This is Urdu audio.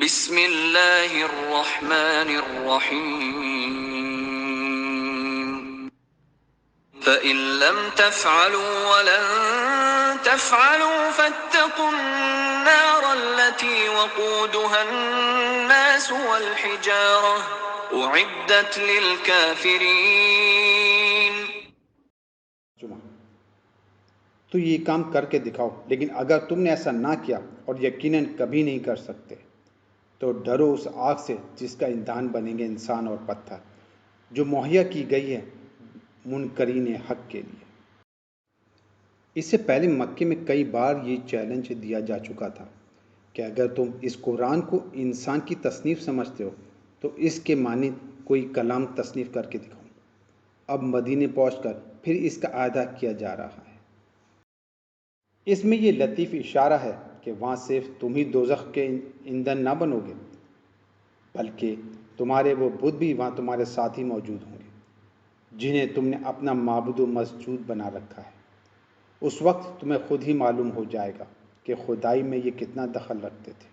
بسم اللہ الرحمن الرحیم فَإِن لَّمْ تَفْعَلُوا وَلَن تَفْعَلُوا فَاتَّقُوا النَّارَ الَّتِي وَقُودُهَا النَّاسُ وَالْحِجَارَةُ أُعِدَّتْ لِلْكَافِرِينَ۔ تو یہ کام کر کے دکھاؤ، لیکن اگر تم نے ایسا نہ کیا، اور یقیناً کبھی نہیں کر سکتے، تو ڈرو اس آگ سے جس کا ایندھن بنیں گے انسان اور پتھر، جو مہیا کی گئی ہے منکرین حق کے لیے۔ اس سے پہلے مکے میں کئی بار یہ چیلنج دیا جا چکا تھا کہ اگر تم اس قرآن کو انسان کی تصنیف سمجھتے ہو تو اس کے مانند کوئی کلام تصنیف کر کے دکھاؤ۔ اب مدینے پہنچ کر پھر اس کا اعادہ کیا جا رہا ہے۔ اس میں یہ لطیف اشارہ ہے کہ وہاں صرف تم ہی دوزخ کے ایندھن نہ بنو گے، بلکہ تمہارے وہ بت بھی وہاں تمہارے ساتھ ہی موجود ہوں گے جنہیں تم نے اپنا معبود و مسجود بنا رکھا ہے۔ اس وقت تمہیں خود ہی معلوم ہو جائے گا کہ خدائی میں یہ کتنا دخل رکھتے تھے۔